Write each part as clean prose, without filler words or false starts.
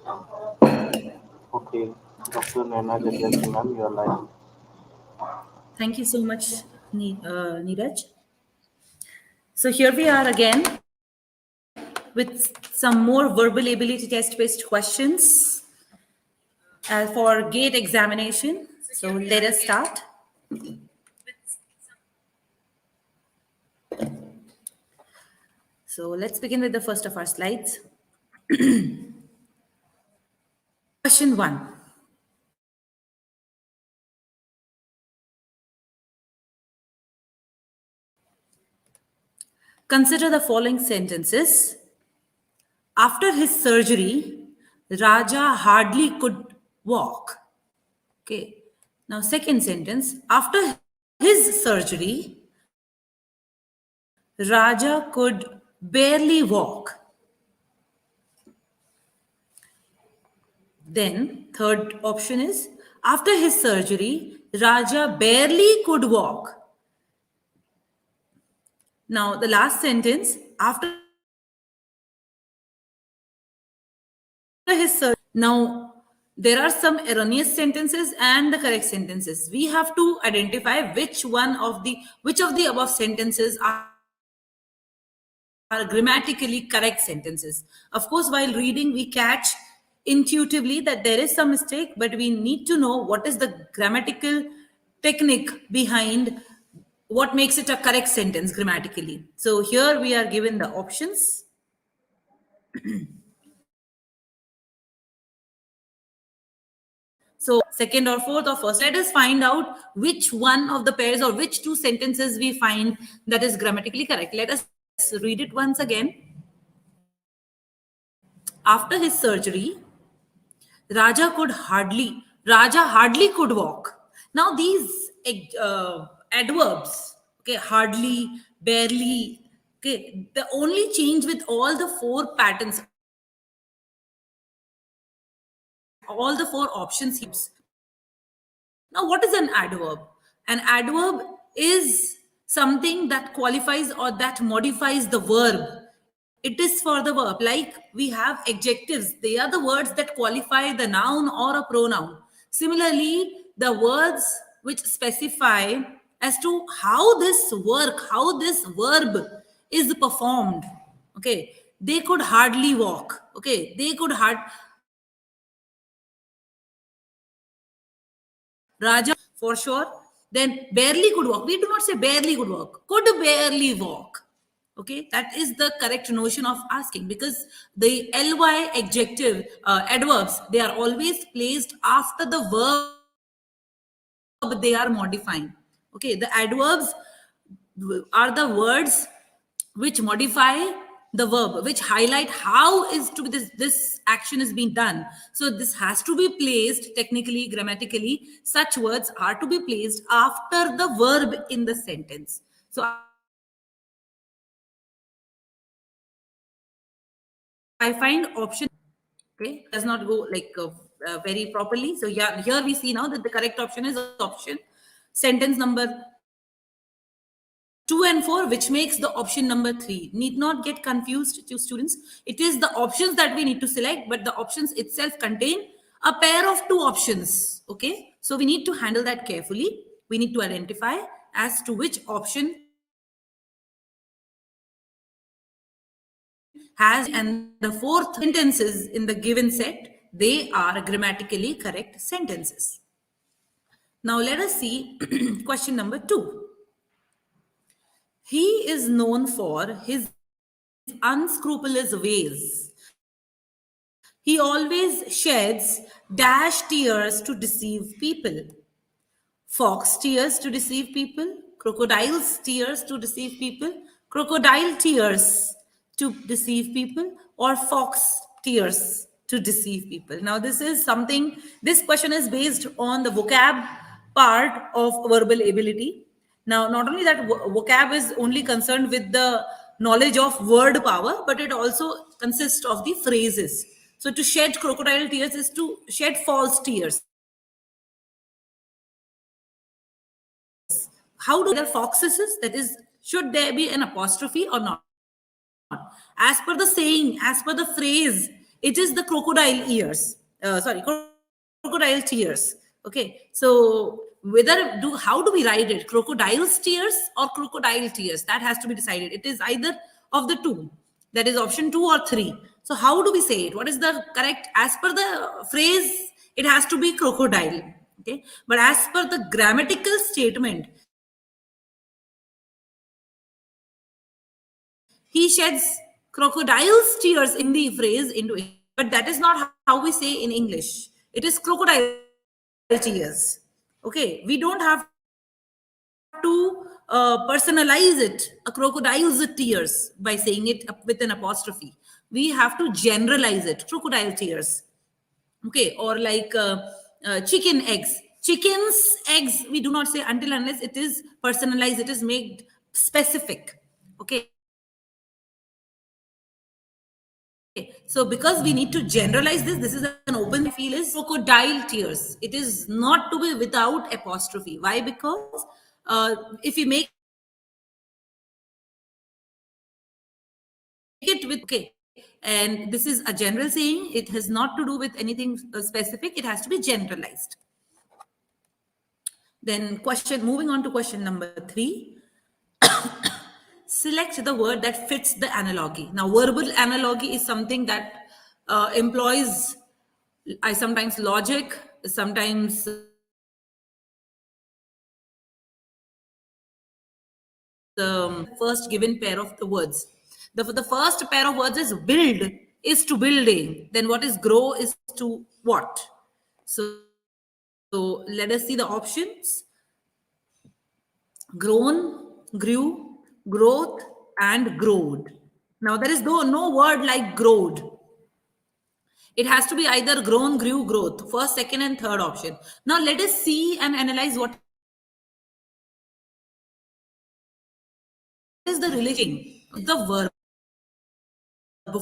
Okay, Dr. Naina Chakrabarti ma'am, you are live. Thank you so much, Neeraj. So here we are again with some more verbal ability test-based questions for GATE examination. So let us start. So let's begin with the first of our slides. Question 1. Consider the following sentences. After his surgery, Raja hardly could walk. Okay. Now, second sentence. After his surgery, Raja could barely walk. Then, third option is after his surgery, Raja barely could walk. Now, the last sentence after his surgery. Now, there are some erroneous sentences and the correct sentences. We have to identify which of the above sentences are grammatically correct sentences. Of course, while reading, we catch intuitively that there is some mistake, but we need to know what is the grammatical technique behind what makes it a correct sentence grammatically. So here we are given the options. So second or fourth or first, let us find out which one of the pairs or which two sentences we find that is grammatically correct. Let us read it once again. After his surgery, Raja hardly could walk. Now these adverbs, okay, hardly, barely, okay, the only change with all the four patterns, all the four options. Now, what is an adverb? An adverb is something that qualifies or that modifies the verb. It is for the verb. Like we have adjectives, they are the words that qualify the noun or a pronoun. Similarly, the words which specify as to how this how this verb is performed. Okay, they could hardly walk. Okay, they could Raja for sure. Then barely could walk. We do not say barely could walk. Could barely walk. Okay, that is the correct notion of asking because the ly adjective adverbs, they are always placed after the verb they are modifying. Okay, the adverbs are the words which modify the verb, which highlight how is to be this action is being done. So this has to be placed technically, grammatically. Such words are to be placed after the verb in the sentence. So I find option okay does not go like very properly. So yeah, here we see now that the correct option is option sentence number 2 and 4, which makes the option number 3. Need not get confused to students. It is the options that we need to select, but the options itself contain a pair of two options. Okay, so we need to handle that carefully. We need to identify as to which option has, and the fourth sentences in the given set, they are grammatically correct sentences. Now let us see question number 2. He is known for his unscrupulous ways. He always sheds dash tears to deceive people. Fox tears to deceive people. Crocodile's tears to deceive people. Crocodile tears to deceive people. Or fox tears to deceive people. Now, this question is based on the vocab part of verbal ability. Now, not only that vocab is only concerned with the knowledge of word power, but it also consists of the phrases. So, to shed crocodile tears is to shed false tears. How do there foxes? That is, should there be an apostrophe or not? As per the saying, as per the phrase, it is the crocodile ears. Crocodile tears. Okay, so how do we write it? Crocodile's tears or crocodile tears? That has to be decided. It is either of the two. That is option 2 or 3. So how do we say it? What is the correct? As per the phrase, it has to be crocodile. Okay, but as per the grammatical statement, he sheds crocodile's tears in the phrase into it. But that is not how we say in English. It is crocodile tears. Okay, we don't have to personalize it, a crocodile's tears, by saying it with an apostrophe. We have to generalize it, crocodile tears. Okay, or like chicken eggs. Chicken's eggs, we do not say until unless it is personalized, it is made specific. Okay. So because we need to generalize this is an open feel is crocodile tears. It is not to be without apostrophe. Why? Because if we make it with okay, and this is a general saying, it has not to do with anything specific. It has to be generalized. Then moving on to question number 3. Select the word that fits the analogy. Now, verbal analogy is something that employs sometimes logic, sometimes the first given pair of the words. The first pair of words is build is to building. Then what is grow is to what? So let us see the options. Grown, grew, growth, and growed. Now there is no word like growed. It has to be either grown, grew, growth. First, second, and third option. Now let us see and analyze what is the relation. The verb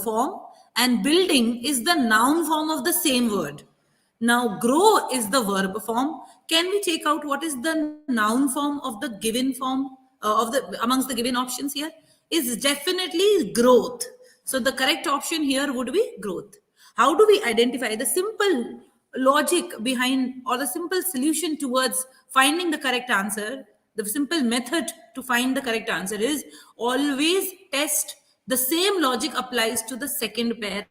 form and building is the noun form of the same word. Now grow is the verb form. Can we take out what is the noun form of the given form of the amongst the given options here? Is definitely growth. So the correct option here would be growth. How do we identify the simple logic behind or the simple solution towards finding the correct answer? The simple method to find the correct answer is always test the same logic applies to the second pair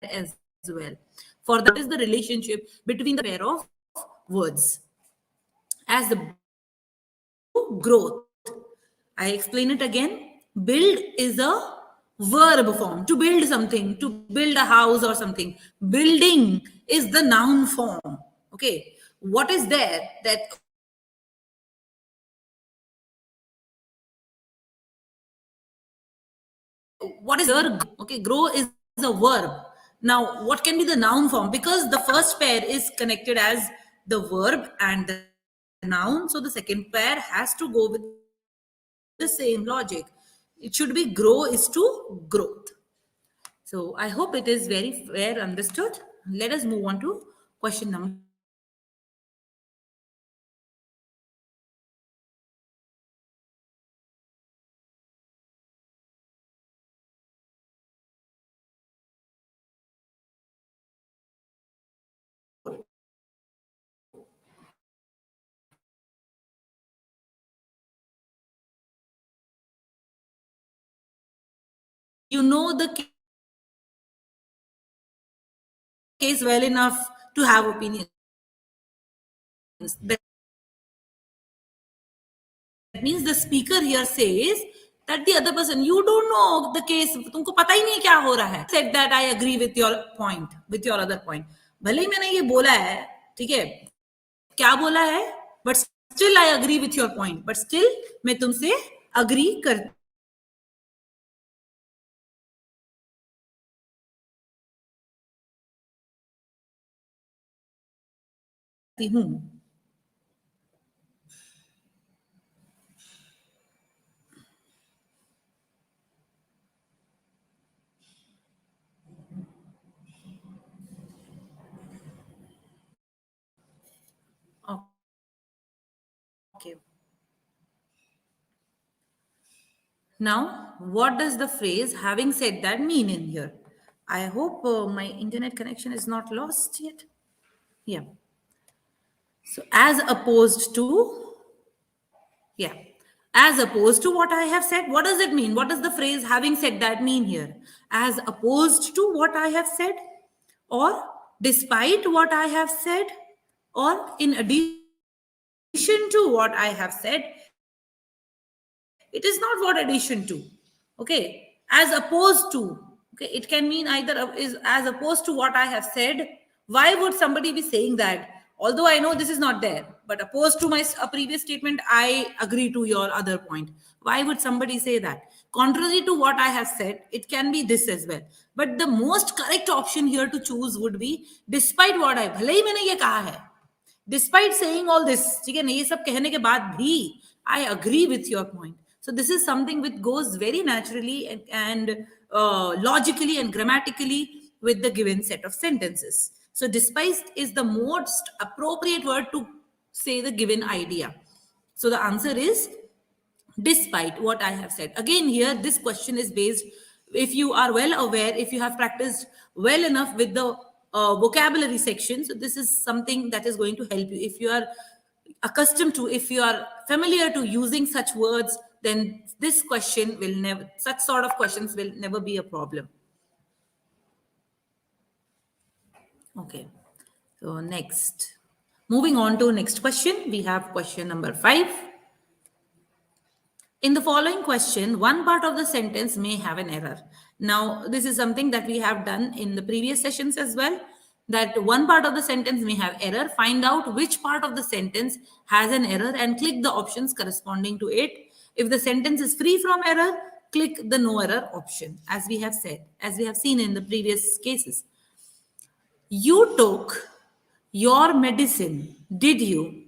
as well. For that is the relationship between the pair of words. As the growth, I explain it again. Build is a verb form. To build something, to build a house or something. Building is the noun form. Okay. What is there that what is okay, grow is a verb. Now what can be the noun form? Because the first pair is connected as the verb and the noun, so the second pair has to go with the same logic. It should be grow is to growth. So I hope it is very fair understood. Let us move on to question number. You know the case well enough to have opinions. That means the speaker here says that the other person, you don't know the case, तुमको पता ही नहीं क्या हो रहा है. Said that I agree with your point, with your other point. भले ही मैंने ये बोला है, ठीक है, क्या बोला है, but still I agree with your point, but still मैं तुमसे agree करती हूँ. Okay. Now what does the phrase having said that mean in here? I hope my internet connection is not lost yet. Yeah. So as opposed to, yeah, as opposed to what I have said, what does it mean? What does the phrase having said that mean here? As opposed to what I have said, or despite what I have said, or in addition to what I have said? It is not what addition to. Okay. As opposed to. Okay. It can mean either is as opposed to what I have said. Why would somebody be saying that? Although I know this is not there, but opposed to my a previous statement, I agree to your other point. Why would somebody say that? Contrary to what I have said, it can be this as well. But the most correct option here to choose would be despite what I, भले ही मैंने ये कहा है, despite saying all this, ठीक है ना, ये सब कहने के बाद भी I agree with your point. So this is something which goes very naturally and logically and grammatically with the given set of sentences. So despite is the most appropriate word to say the given idea. So the answer is despite what I have said. Again, here this question is based, if you are well aware, if you have practiced well enough with the vocabulary section, so this is something that is going to help you. If you are accustomed to, if you are familiar to using such words, then this question will never, such sort of questions will never be a problem. Okay, so next, moving on to next question, we have question number 5. In the following question, one part of the sentence may have an error. Now, this is something that we have done in the previous sessions as well, that one part of the sentence may have error. Find out which part of the sentence has an error and click the options corresponding to it. If the sentence is free from error, click the no error option, as we have said, as we have seen in the previous cases. You took your medicine, did you?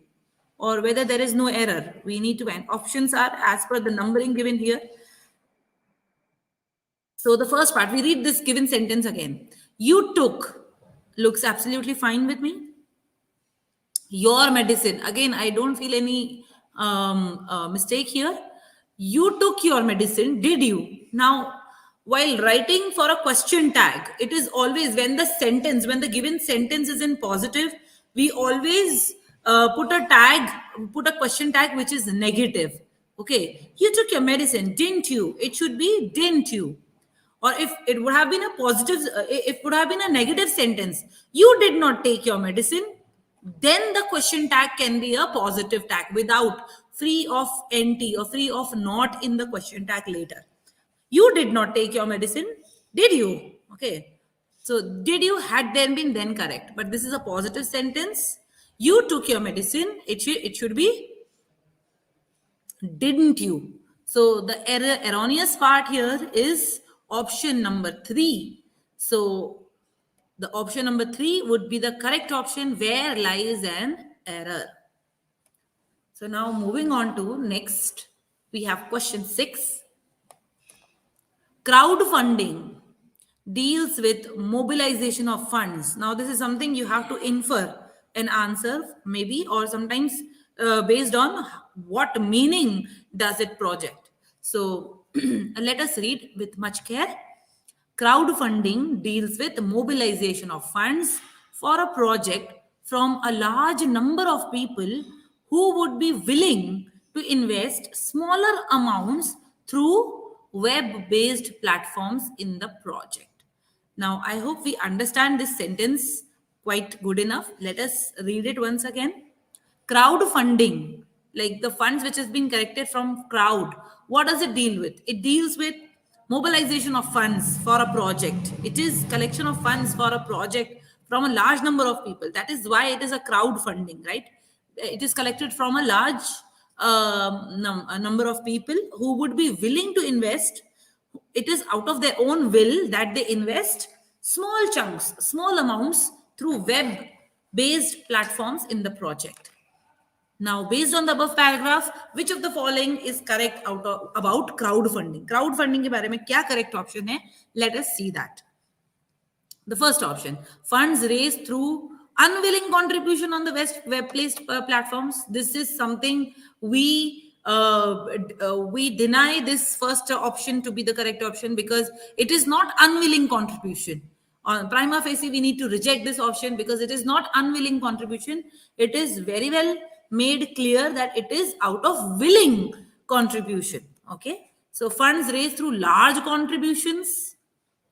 Or whether there is no error, we need to find. Options are as per the numbering given here. So the first part, we read this given sentence again. You took looks absolutely fine with me. Your medicine, again, I don't feel any mistake here. You took your medicine, did you? Now, while writing for a question tag, it is always when the given sentence is in positive, we always put a question tag which is negative. Okay, you took your medicine, didn't you? It should be didn't you. Or if it would have been a positive, if it would have been a negative sentence, you did not take your medicine, then the question tag can be a positive tag without free of nt or free of not in the question tag later. You did not take your medicine, did you? Okay, so did you had then been then correct, but this is a positive sentence. You took your medicine, it should be didn't you. So the erroneous part here is option number 3. So the option number 3 would be the correct option, where lies an error. So now moving on to next, we have question 6. Crowdfunding deals with mobilization of funds. Now, this is something you have to infer an answer, maybe, or sometimes based on what meaning does it project. So, let us read with much care. Crowdfunding deals with mobilization of funds for a project from a large number of people who would be willing to invest smaller amounts through web-based platforms in the project. Now, I hope we understand this sentence quite good enough. Let us read it once again. Crowdfunding, like the funds which has been collected from crowd, what does it deal with? It deals with mobilization of funds for a project. It is collection of funds for a project from a large number of people. That is why it is a crowdfunding, right? It is collected from a large a number of people who would be willing to invest. It is out of their own will that they invest small chunks, small amounts through web based platforms in the project. Now, based on the above paragraph, which of the following is correct about crowdfunding? Crowdfunding के बारे में क्या correct option है? Let us see that. The first option, funds raised through unwilling contribution on the web-based platforms. This is something we we deny this first option to be the correct option because it is not unwilling contribution. On prima facie, we need to reject this option because it is not unwilling contribution. It is very well made clear that it is out of willing contribution. Okay, so funds raised through large contributions.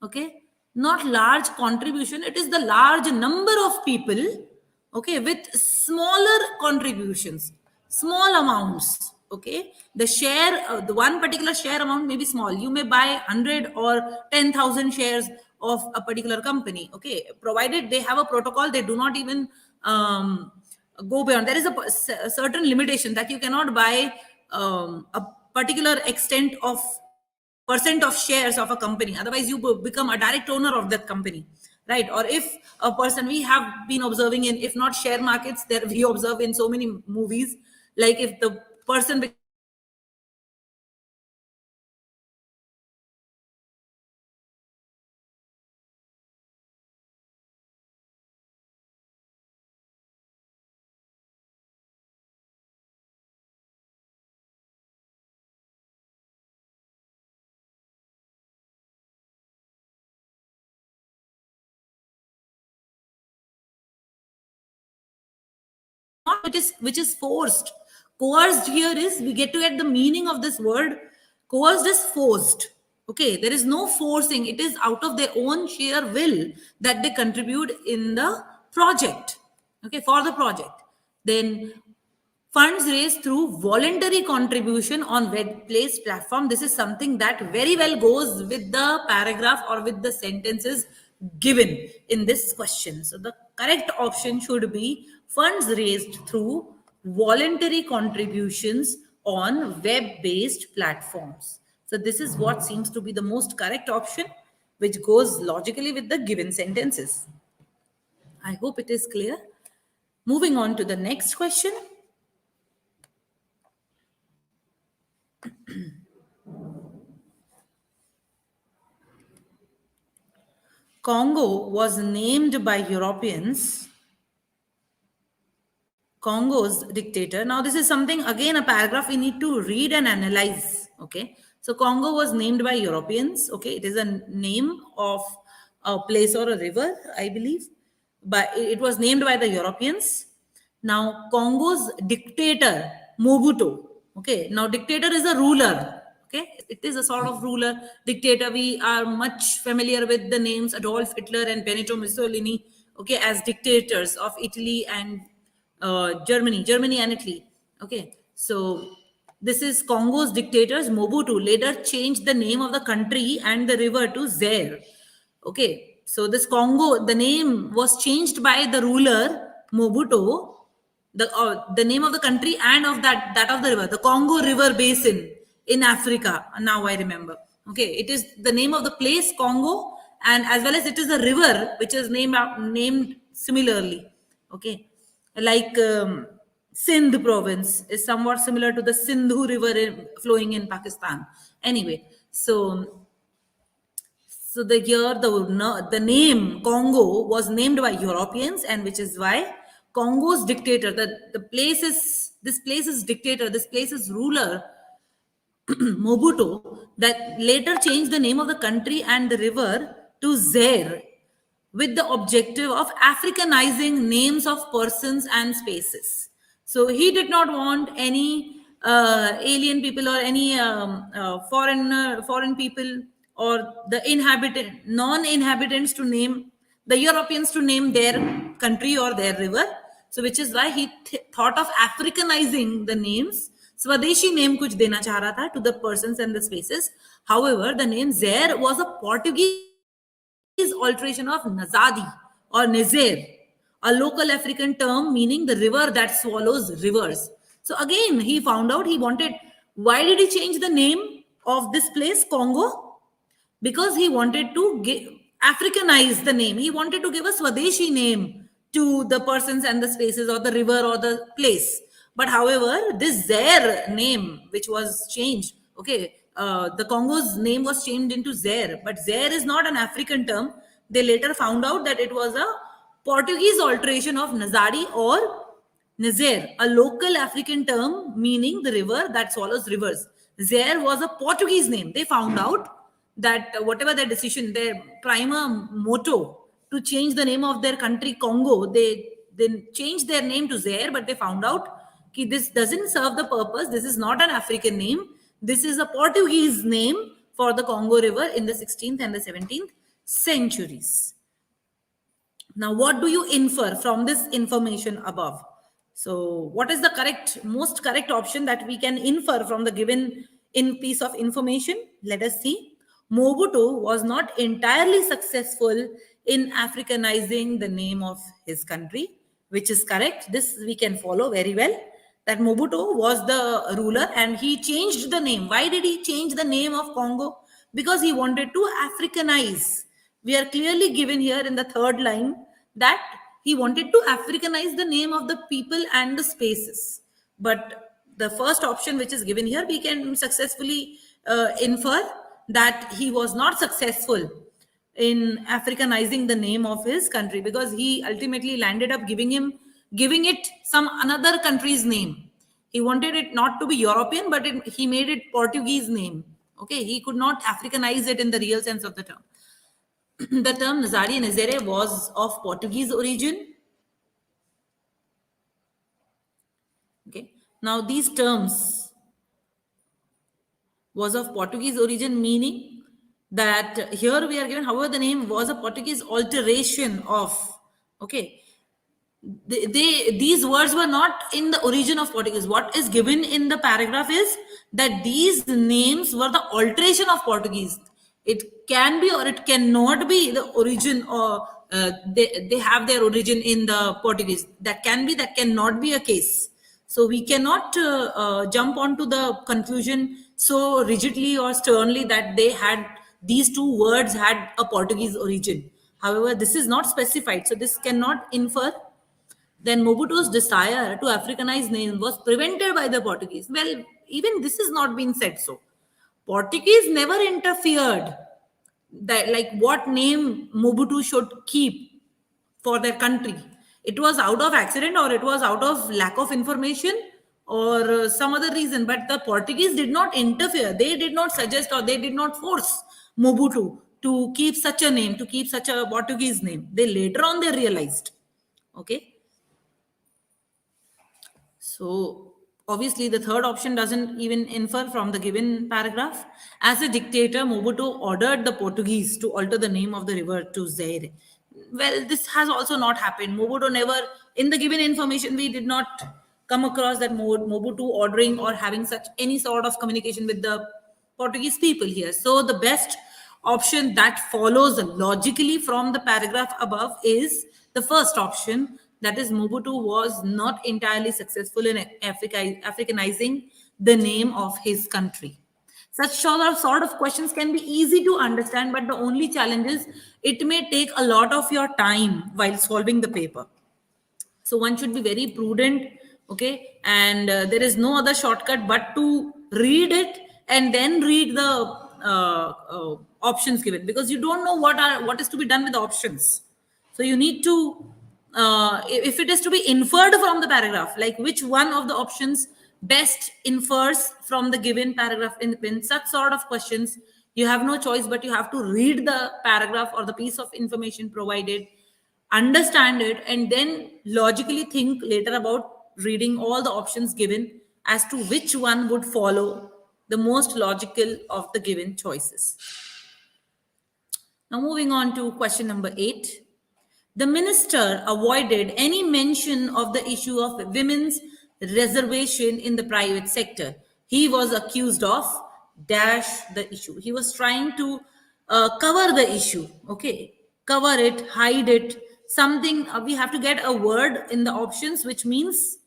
Okay, not large contribution. It is the large number of people. Okay, with smaller contributions, small amounts. Okay, the share, the one particular share amount may be small. You may buy 100 or 10,000 shares of a particular company. Okay, provided they have a protocol, they do not even go beyond. There is a certain limitation that you cannot buy a particular extent of percent of shares of a company. Otherwise, you become a direct owner of that company, right? Or if a person, we have been observing in, if not share markets, there we observe in so many movies, like if the person not, which is forced. Coerced here is, we get to get the meaning of this word. Coerced is forced. Okay, there is no forcing. It is out of their own sheer will that they contribute in the project. Okay, for the project. Then funds raised through voluntary contribution on workplace platform. This is something that very well goes with the paragraph or with the sentences given in this question. So the correct option should be funds raised through voluntary contributions on web-based platforms. So this is what seems to be the most correct option, which goes logically with the given sentences. I hope it is clear. Moving on to the next question. Congo was named by Europeans Congo's dictator. Now, this is something, again, a paragraph we need to read and analyze. Okay. So, Congo was named by Europeans. Okay. It is a name of a place or a river, I believe. But it was named by the Europeans. Now, Congo's dictator, Mobutu. Okay. Now, dictator is a ruler. Okay. It is a sort of ruler, dictator. We are much familiar with the names Adolf Hitler and Benito Mussolini. Okay. As dictators of Italy and Germany and Italy. Okay, so this is Congo's dictators. Mobutu later changed the name of the country and the river to Zaire. Okay, so this Congo, the name was changed by the ruler Mobutu. The name of the country and of that of the river, the Congo River Basin in Africa. Now I remember. Okay, it is the name of the place Congo, and as well as it is a river which is named similarly. Okay, like Sindh province is somewhat similar to the Sindhu river flowing in Pakistan. Anyway, so the name Congo was named by Europeans, and which is why Congo's dictator, this place's dictator, this place's ruler, Mobutu, that later changed the name of the country and the river to Zaire with the objective of Africanizing names of persons and spaces. So he did not want any alien people or any foreign people or the non-inhabitants to name, the Europeans to name their country or their river. So which is why he thought of Africanizing the names. Swadeshi name kuch dena cha raha tha to the persons and the spaces. However, the name Zaire was a Portuguese alteration of Nazadi or Nizer, a local African term meaning the river that swallows rivers. So again, he found out, he wanted, why did he change the name of this place, Congo? Because he wanted to Africanize the name. He wanted to give a Swadeshi name to the persons and the spaces or the river or the place. But however, this Zaire name, which was changed, okay, the Congo's name was changed into Zaire, but Zaire is not an African term. They later found out that it was a Portuguese alteration of Nazari or Niger, a local African term meaning the river that swallows rivers. Zaire was a Portuguese name. They found out that whatever their decision, their prima motto to change the name of their country, Congo, they changed their name to Zaire, but they found out that this doesn't serve the purpose. This is not an African name. This is a Portuguese name for the Congo River in the 16th and the 17th centuries. Now, what do you infer from this information above? So, what is the most correct option that we can infer from the given piece of information? Let us see. Mobutu was not entirely successful in Africanizing the name of his country, which is correct. This we can follow very well. That Mobutu was the ruler and he changed the name. Why did he change the name of Congo? Because he wanted to Africanize. We are clearly given here in the third line that he wanted to Africanize the name of the people and the spaces. But the first option which is given here, we can successfully infer that he was not successful in Africanizing the name of his country, because he ultimately landed up giving it some another country's name. He wanted it not to be European, but he made it Portuguese name. Okay, he could not Africanize it in the real sense of the term. The term Nazari Nazere was of Portuguese origin. Okay, now these terms was of Portuguese origin, meaning that here we are given, however, the name was a Portuguese alteration of, okay, these words were not in the origin of Portuguese. What is given in the paragraph is that these names were the alteration of Portuguese. It can be or it cannot be the origin, or they have their origin in the Portuguese. That can be, that cannot be a case. So we cannot jump onto the conclusion so rigidly or sternly that these two words had a Portuguese origin. However, this is not specified, so this cannot infer. Then Mobutu's desire to Africanize name was prevented by the Portuguese. Well, even this is not being said so. Portuguese never interfered that, like, what name Mobutu should keep for their country. It was out of accident, or it was out of lack of information, or some other reason. But the Portuguese did not interfere. They did not suggest, or they did not force Mobutu to keep such a name, to keep such a Portuguese name. They later on they realized. Okay. So obviously the third option doesn't even infer from the given paragraph. As a dictator, Mobutu ordered the Portuguese to alter the name of the river to Zaire. Well, this has also not happened. Mobutu never, in the given information, we did not come across that Mobutu ordering or having such any sort of communication with the Portuguese people here. So the best option that follows logically from the paragraph above is the first option, that is Mobutu was not entirely successful in Africanizing the name of his country. Such sort of questions can be easy to understand, but the only challenge is it may take a lot of your time while solving the paper. So one should be very prudent, okay? And there is no other shortcut but to read it and then read the options given, because you don't know what is to be done with the options. So you need to, if it is to be inferred from the paragraph, like which one of the options best infers from the given paragraph, in such sort of questions, you have no choice but you have to read the paragraph or the piece of information provided, understand it, and then logically think later about reading all the options given as to which one would follow the most logical of the given choices. Now moving on to question number 8. The minister avoided any mention of the issue of women's reservation in the private sector. He was accused of dash the issue. He was trying to cover the issue, okay? Cover it, hide it, something. We have to get a word in the options, which means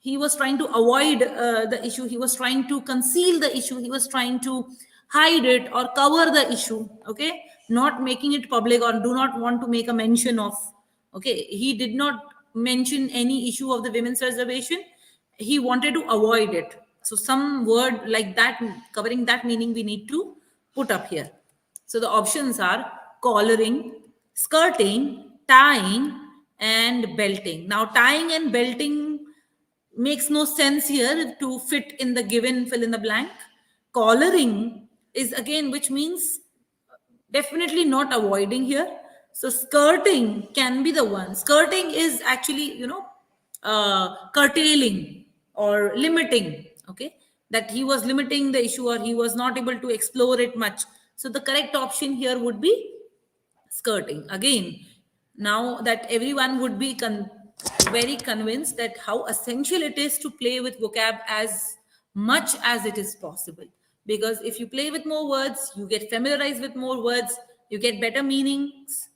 he was trying to avoid the issue. He was trying to conceal the issue. He was trying to hide it or cover the issue, okay? Not making it public, or do not want to make a mention of, okay? He did not mention any issue of the women's reservation. He wanted to avoid it. So some word like that, covering that meaning, we need to put up here. So the options are collaring, skirting, tying, and belting. Now tying and belting makes no sense here to fit in the given fill in the blank. Collaring is again, which means definitely not avoiding here. So skirting can be the one. Skirting is actually, curtailing or limiting. Okay, that he was limiting the issue or he was not able to explore it much. So the correct option here would be skirting. Again, now that everyone would be very convinced that how essential it is to play with vocab as much as it is possible, because if you play with more words, you get familiarized with more words, you get better meanings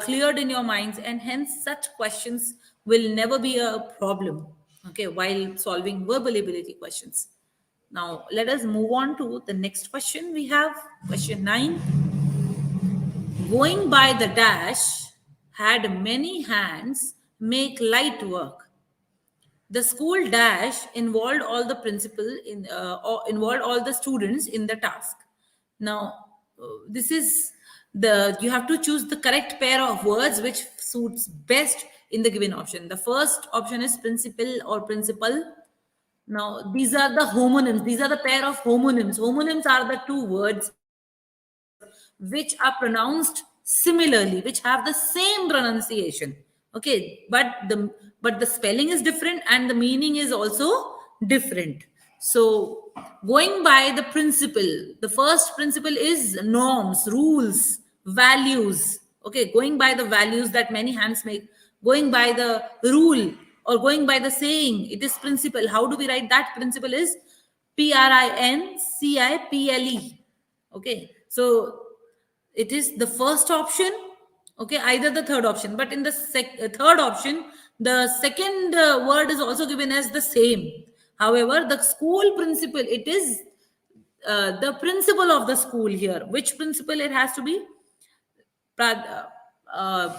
cleared in your minds, and hence such questions will never be a problem, okay, while solving verbal ability questions. Now let us move on to the next question. We have question 9. Going by the dash had many hands make light work. The school dash involved all the principal in or involved all the students in the task. Now, this is the you have to choose the correct pair of words which suits best in the given option. The first option is principal or principal. Now, these are the homonyms. These are the pair of homonyms. Homonyms are the two words which are pronounced similarly, which have the same pronunciation. Okay, but the spelling is different and the meaning is also different. So, going by the principle, the first principle is norms, rules, values. Okay, going by the values that many hands make, going by the rule or going by the saying, it is principle. How do we write that? Principle is Principle. Okay, so it is the first option. Okay, either the third option, but in the third option, the second word is also given as the same. However, the school principal, it is the principal of the school here. Which principal it has to be? uh, uh,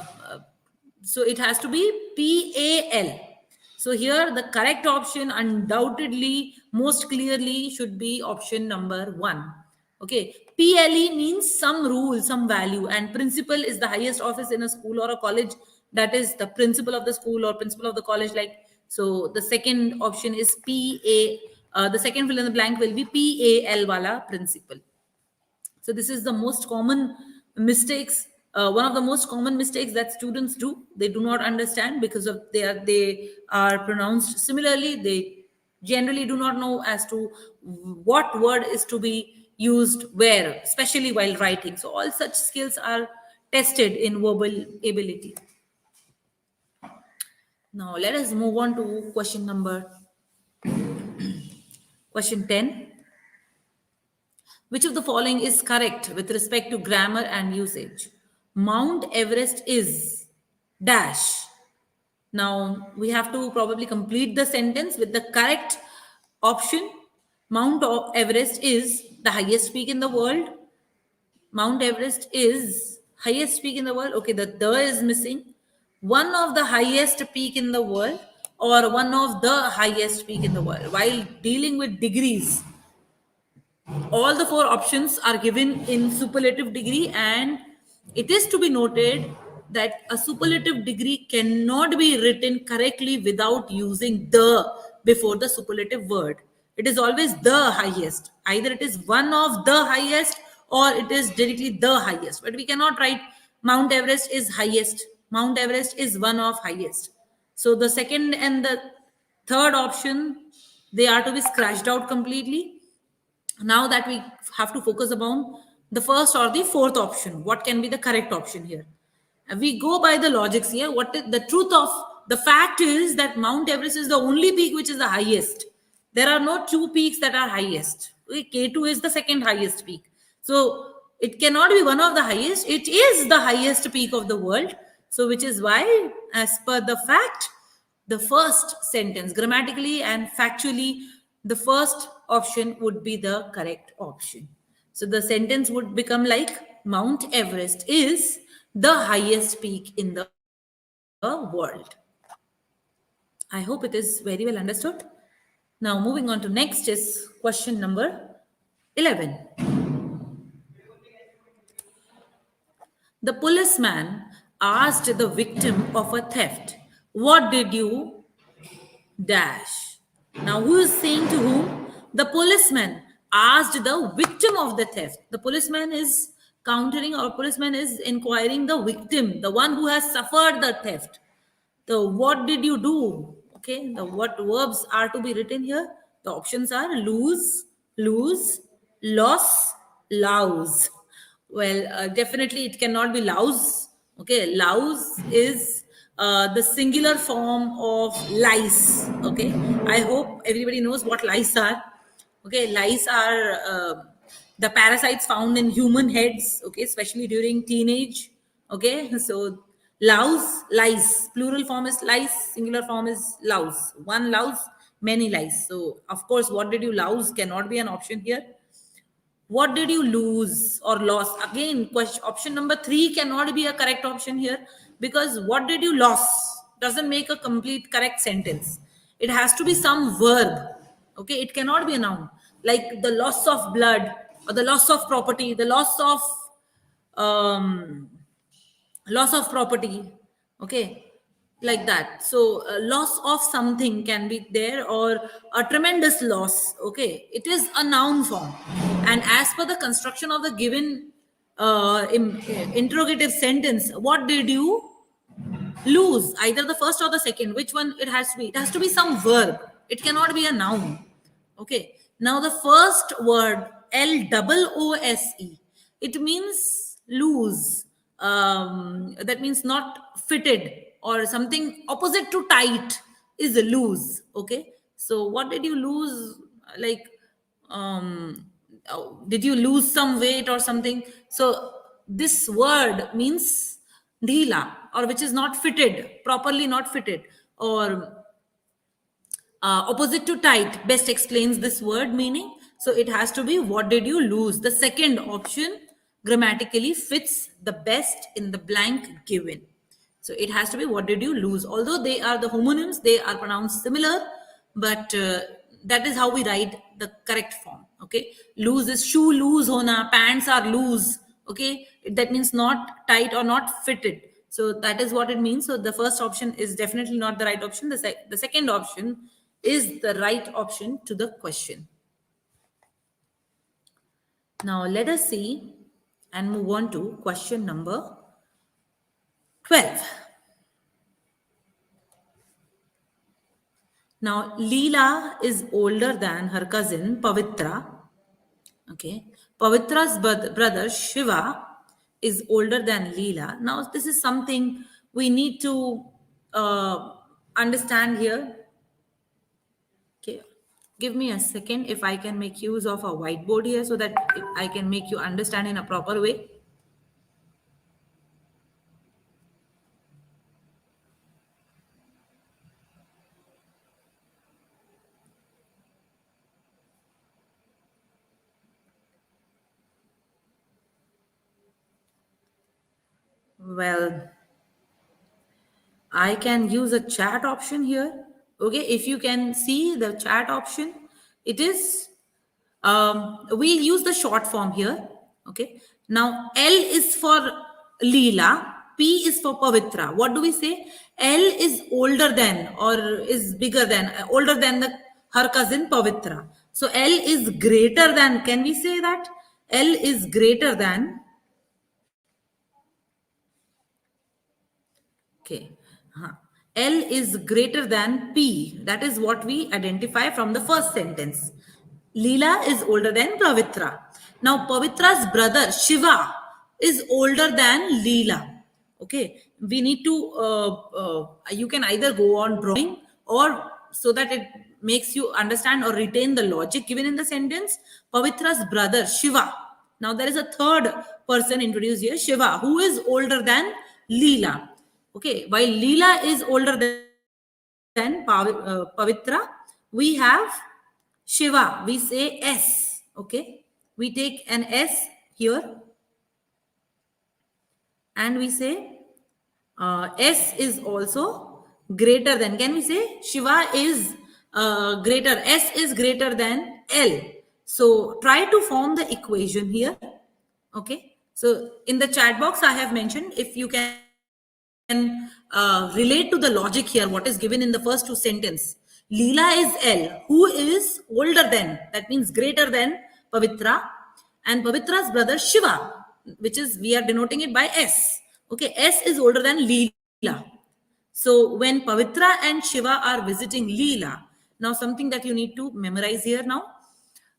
so it has to be PAL. So here the correct option undoubtedly, most clearly should be option number 1. Okay, PLE means some rule, some value, and principal is the highest office in a school or a college. That is the principal of the school or principal of the college. Like, so the second option is PA. The second fill in the blank will be PAL wala principal. So this is the most common mistakes. One of the most common mistakes that students do. They do not understand because of they are pronounced similarly. They generally do not know as to what word is to be used where, especially while writing. So all such skills are tested in verbal ability. Now let us move on to question 10. Which of the following is correct with respect to grammar and usage? Mount Everest is dash. Now we have to probably complete the sentence with the correct option. Mount Everest is the highest peak in the world. Mount Everest is highest peak in the world. Okay, the is missing. One of the highest peak in the world or one of the highest peak in the world. While dealing with degrees, all the four options are given in superlative degree, and it is to be noted that a superlative degree cannot be written correctly without using the before the superlative word. It is always the highest. Either it is one of the highest or it is directly the highest, but we cannot write Mount Everest is highest, Mount Everest is one of highest. So the second and the third option, they are to be scratched out completely. Now that we have to focus upon the first or the fourth option, what can be the correct option here? We go by the logics here. What is the truth of the fact is that Mount Everest is the only peak which is the highest. There are no two peaks that are highest. Okay, K2 is the second highest peak. So it cannot be one of the highest. It is the highest peak of the world. So which is why, as per the fact, the first sentence, grammatically and factually, the first option would be the correct option. So the sentence would become like Mount Everest is the highest peak in the world. I hope it is very well understood. Now, moving on to next is question number 11. The policeman asked the victim of a theft, "What did you dash?" Now, who is saying to whom? The policeman asked the victim of the theft. The policeman is countering, or policeman is inquiring the victim, the one who has suffered the theft. So, what did you do? Okay, the what verbs are to be written here? The options are lose, lose, loss, louse. Well, definitely it cannot be louse. Okay, louse is the singular form of lice. Okay, I hope everybody knows what lice are. Okay, lice are the parasites found in human heads. Okay, especially during teenage. Okay, so louse, lice. Plural form is lice. Singular form is louse. One louse, many lice. So of course, what did you louse cannot be an option here. What did you lose or lost? Again, question option number 3 cannot be a correct option here, because what did you lose doesn't make a complete correct sentence. It has to be some verb. Okay, it cannot be a noun, like the loss of blood, or the loss of property, the um, loss of property. Okay, like that. So loss of something can be there, or a tremendous loss. Okay, it is a noun form, and as per the construction of the given interrogative sentence, what did you lose? Either the first or the second. Which one it has to be? It has to be some verb. It cannot be a noun. Okay, now the first word, LOOSE, it means lose. That means not fitted, or something opposite to tight is loose. Okay, so what did you lose? Like, did you lose some weight or something? So this word means dhila, or which is not fitted, properly not fitted, or opposite to tight best explains this word meaning. So it has to be what did you lose. The second option grammatically fits the best in the blank given. So it has to be what did you lose. Although they are the homonyms, they are pronounced similar, but that is how we write the correct form. Okay, loose is shoe loose hona, pants are loose. Okay, that means not tight or not fitted. So that is what it means. So the first option is definitely not the right option. The second option is the right option to the question. Now let us see and move on to question number 12. Now Leela is older than her cousin Pavitra. Okay, Pavitra's brother Shiva is older than Leela. Now this is something we need to understand here. Okay, give me a second if I can make use of a whiteboard here, so that I can make you understand in a proper way. Well, I can use a chat option here. Okay, if you can see the chat option, it is, we use the short form here. Okay, now L is for Leela, P is for Pavitra. What do we say? L is older than, or is bigger than, older than her cousin Pavitra. So L is greater than. Can we say that? L is greater than. Okay. L is greater than P. That is what we identify from the first sentence. Leela is older than Pavitra. Now, Pavitra's brother Shiva is older than Leela. Okay. We need to, you can either go on drawing, or so that it makes you understand or retain the logic given in the sentence. Pavitra's brother Shiva. Now, there is a third person introduced here, Shiva, who is older than Leela. Okay, while Leela is older than Pavitra, we have Shiva. We say S. Okay, we take an S here, and we say S is also greater than. Can we say Shiva is greater? S is greater than L. So try to form the equation here. Okay, so in the chat box I have mentioned, if you can relate to the logic here, what is given in the first two sentences, Leela is L, who is older than, that means greater than Pavitra, and Pavitra's brother Shiva, which is, we are denoting it by S. Okay, S is older than Leela. So when Pavitra and Shiva are visiting Leela, now something that you need to memorize here now.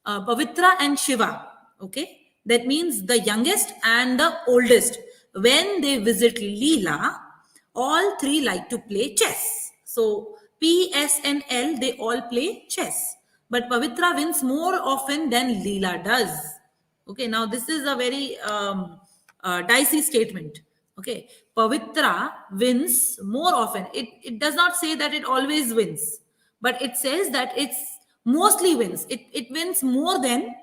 Pavitra and Shiva, okay, that means the youngest and the oldest. When they visit Leela, all three like to play chess. So P, S, and L, they all play chess. But Pavitra wins more often than Leela does. Okay, now this is a very dicey statement. Okay, Pavitra wins more often. It does not say that it always wins, but it says that it's mostly wins. It wins more than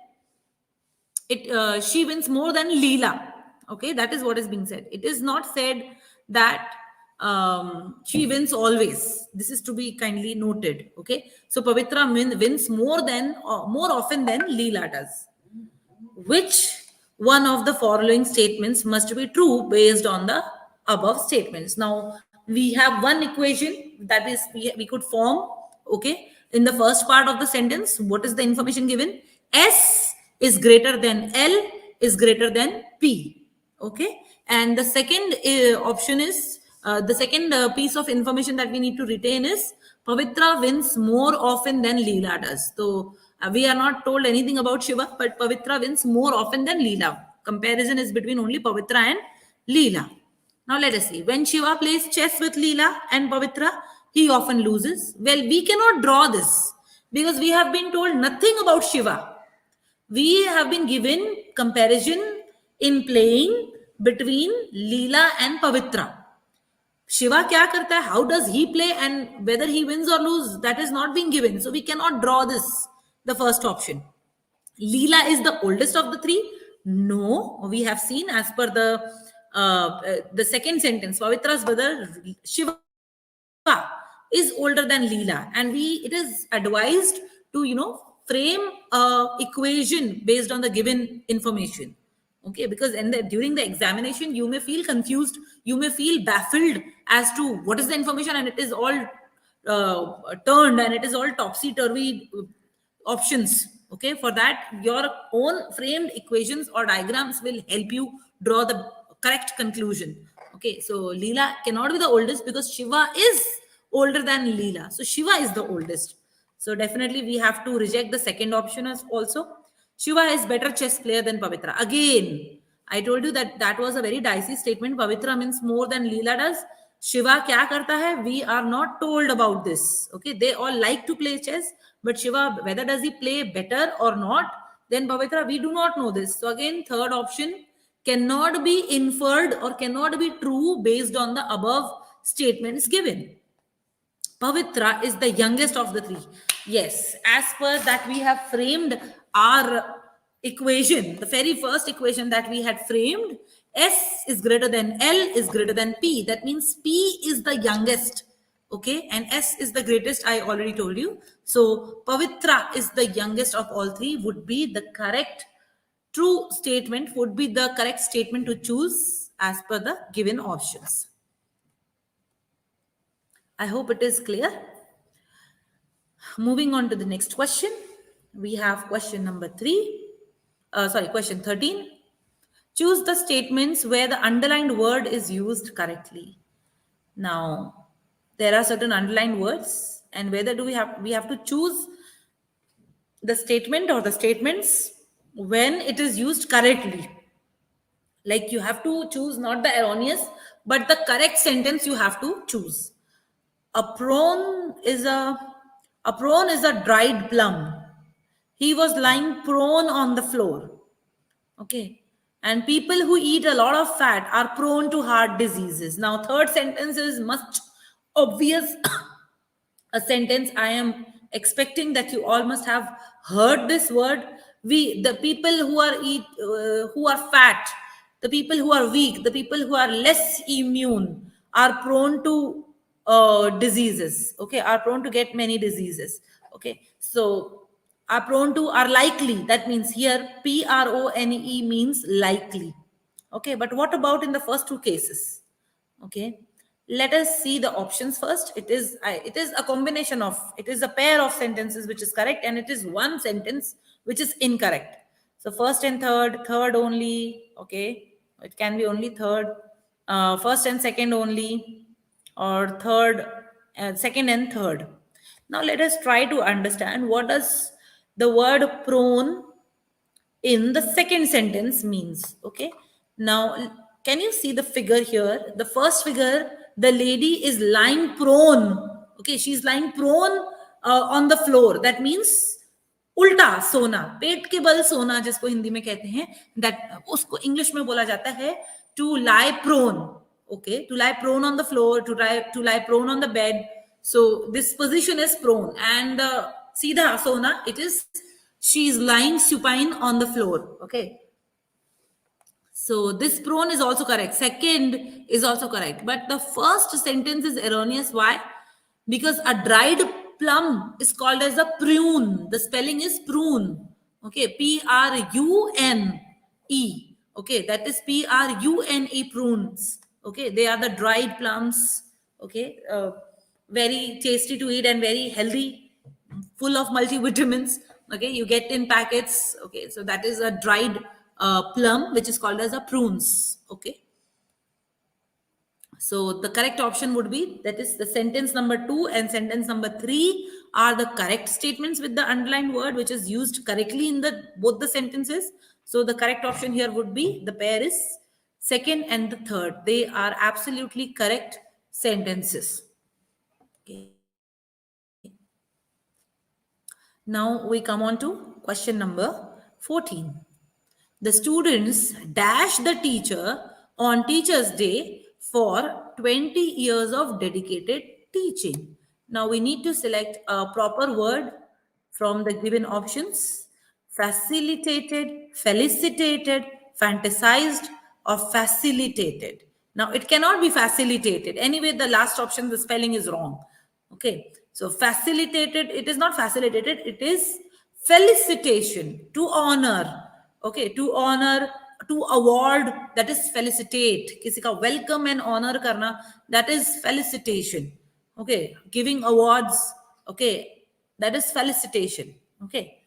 she wins more than Leela. Okay, that is what is being said. It is not said that she wins always. This is to be kindly noted. Okay, so Pavitra wins more often than Leela does. Which one of the following statements must be true based on the above statements? Now, we have one equation that is we could form, okay, in the first part of the sentence. What is the information given? S is greater than L is greater than P, okay? And the second option is, the second piece of information that we need to retain is Pavitra wins more often than Leela does. So, we are not told anything about Shiva, but Pavitra wins more often than Leela. Comparison is between only Pavitra and Leela. Now let us see. When Shiva plays chess with Leela and Pavitra, he often loses. Well, we cannot draw this because we have been told nothing about Shiva. We have been given comparison in playing between Leela and Pavitra. Shiva kya karta hai, how does he play, and whether he wins or lose, that is not being given. So we cannot draw this, the first option. Leela is the oldest of the three. No, we have seen as per the second sentence, Pavitra's brother Shiva is older than Leela, and it is advised to frame a equation based on the given information. Okay, because during the examination you may feel confused, you may feel baffled as to what is the information, and it is all turned and it is all topsy-turvy options. Okay, for that your own framed equations or diagrams will help you draw the correct conclusion. Okay, so Leela cannot be the oldest because Shiva is older than Leela, so Shiva is the oldest. So definitely we have to reject the second option as also. Shiva is better chess player than Pavitra. Again, I told you that was a very dicey statement. Pavitra means more than Leela does. Shiva kya karta hai? We are not told about this. Okay, they all like to play chess, but Shiva, whether does he play better or not than Pavitra, we do not know this. So again, third option cannot be inferred or cannot be true based on the above statements given. Pavitra is the youngest of the three. Yes, as per that we have framed our equation, the very first equation that we had framed, S is greater than L is greater than P. That means P is the youngest, okay, and S is the greatest, I already told you. So Pavitra is the youngest of all three, would be the correct true statement, would be the correct statement to choose as per the given options. I hope it is clear. Moving on to the next question. We have question number question 13. Choose the statements where the underlined word is used correctly. Now, there are certain underlined words, and whether we have to choose the statement or the statements when it is used correctly. Like you have to choose not the erroneous, but the correct sentence you have to choose. A prawn is a dried plum. He was lying prone on the floor. Okay. And people who eat a lot of fat are prone to heart diseases. Now, third sentence is much obvious. A sentence I am expecting that you all must have heard this word. The people who are fat, the people who are weak, the people who are less immune are prone to diseases. Okay, are prone to get many diseases. Okay, so are likely. That means here PRONE means likely. Okay, but what about in the first two cases? Okay, Let us see the options first. It is a combination of, it is a pair of sentences which is correct, and it is one sentence which is incorrect. So first and third, third only, okay, it can be only third, first and second only, or third, second and third. Now let us try to understand what does the word prone in the second sentence means. Okay, now can you see the figure here? The first figure, the lady is lying prone. Okay, she's lying prone on the floor. That means उल्टा सोना, पेट के बल सोना जिसको हिंदी में कहते हैं, that उसको इंग्लिश में बोला जाता है to lie prone. Okay, to lie prone on the floor, to lie prone on the bed. So this position is prone, and सीधा सोना, it is she is lying supine on the floor. Okay, so this prone is also correct, second is also correct, but the first sentence is erroneous. Why? Because a dried plum is called as a prune. The spelling is prune. Okay, Prune. Okay, that is Prune, prunes. Okay, they are the dried plums. Okay, very tasty to eat and very healthy, full of multivitamins. Okay, you get in packets. Okay, so that is a dried plum which is called as a prunes. Okay, so the correct option would be, that is the sentence number 2 and sentence number 3 are the correct statements with the underlined word which is used correctly in the both the sentences. So the correct option here would be, the pair is second and the third. They are absolutely correct sentences. Okay. Now we come on to question number 14. The students dash the teacher on Teachers' Day for 20 years of dedicated teaching. Now we need to select a proper word from the given options: facilitated, felicitated, fantasized, or facilitated. Now it cannot be facilitated. Anyway, the last option, the spelling is wrong. Okay, so facilitated, it is not facilitated, it is felicitation, to honor. Okay, to honor, to award, that is felicitate. किसी का welcome and honor करना, that is felicitation. Okay, giving awards, okay, that is felicitation. Okay,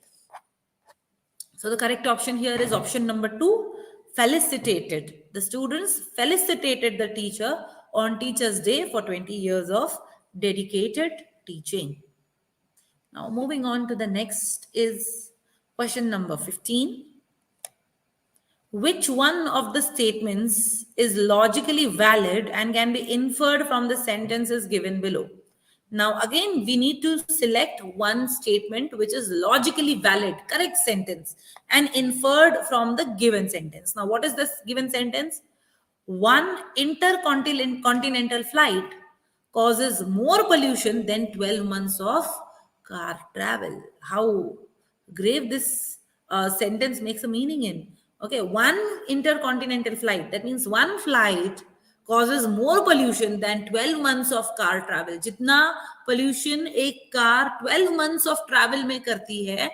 so the correct option here is option number 2, felicitated. The students felicitated the teacher on Teachers' Day for 20 years of dedicated teaching. Now moving on to the next is question number 15. Which one of the statements is logically valid and can be inferred from the sentences given below? Now again, we need to select one statement which is logically valid, correct sentence, and inferred from the given sentence. Now what is this given sentence? One intercontinental flight causes more pollution than 12 months of car travel. How grave this sentence makes a meaning in. Okay, one intercontinental flight, that means one flight causes more pollution than 12 months of car travel. जितना pollution एक car 12 months of travel में करती है,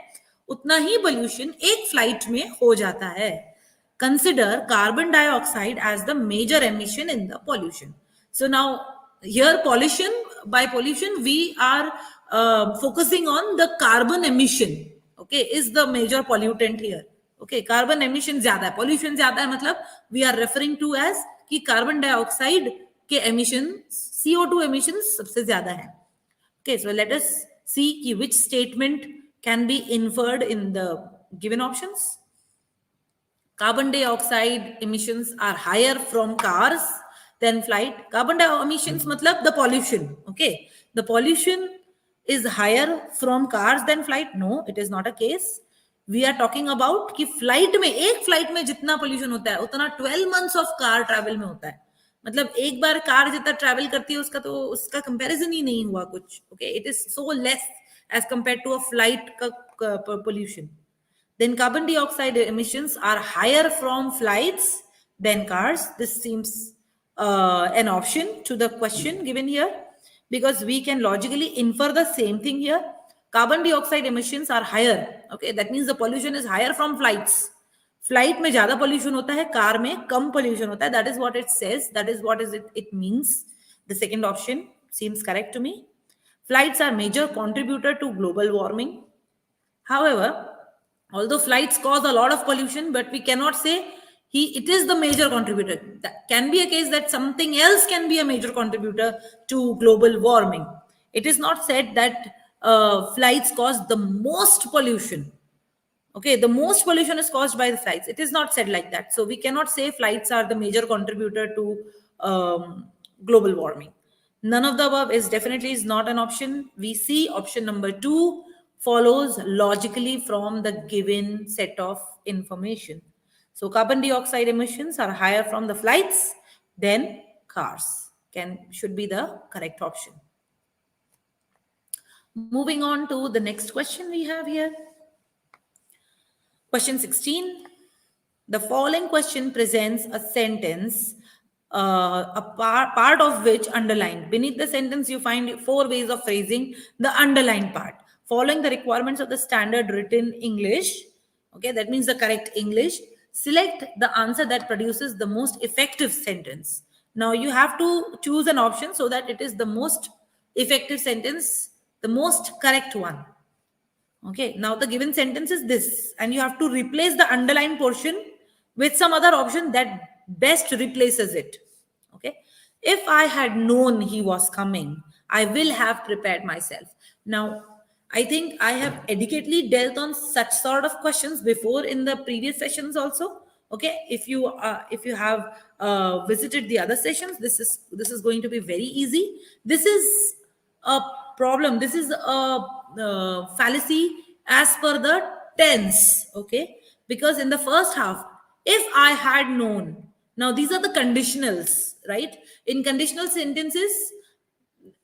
उतना ही pollution एक flight में हो जाता है. Consider carbon dioxide as the major emission in the pollution. So now here pollution, by pollution we are focusing on the carbon emission. Okay, is the major pollutant here. Okay, carbon emission ज्यादा है, pollution ज्यादा है, मतलब we are referring to as कि carbon dioxide के emissions, CO2 emissions सबसे ज्यादा है. Okay, so let us see कि which statement can be inferred in the given options. Carbon dioxide emissions are higher from cars than flight. Carbon dioxide emissions matlab the pollution. Okay, the pollution is higher from cars than flight. No, it is not a case. We are talking about कि flight में, एक flight में जितना pollution होता है उतना 12 months of car travel में होता है. मतलब एक बार कार जितना ट्रैवल करती है उसका तो उसका कंपैरिजन ही नहीं हुआ कुछ. Okay, it is so less as compared to a flight का pollution. Then carbon dioxide emissions are higher from flights than cars. This seems an option to the question given here, because we can logically infer the same thing here. Carbon dioxide emissions are higher. Okay, that means the pollution is higher from flights. Flight में ज्यादा pollution होता है, car में कम pollution होता है. That is what it says. That is what it means. The second option seems correct to me. Flights are major contributor to global warming. However, although flights cause a lot of pollution, but we cannot say it is the major contributor. That can be a case that something else can be a major contributor to global warming. It is not said that flights cause the most pollution. Okay, the most pollution is caused by the flights. It is not said like that. So we cannot say flights are the major contributor to global warming. None of the above is not an option. We see option number 2 follows logically from the given set of information. So carbon dioxide emissions are higher from the flights than cars. Should be the correct option. Moving on to the next question we have here. Question 16. The following question presents a sentence, a part of which underlined. Beneath the sentence, you find 4 ways of phrasing the underlined part. Following the requirements of the standard written English, okay, that means the correct English, select the answer that produces the most effective sentence. Now you have to choose an option so that it is the most effective sentence, the most correct one. Okay, now the given sentence is this, and you have to replace the underlined portion with some other option that best replaces it. Okay, if I had known he was coming, I will have prepared myself. Now, I think I have adequately dealt on such sort of questions before in the previous sessions also. Okay, if you have visited the other sessions, this is going to be very easy. This is a problem. This is a fallacy as per the tense. Okay, because in the first half, if I had known, now these are the conditionals, right? In conditional sentences,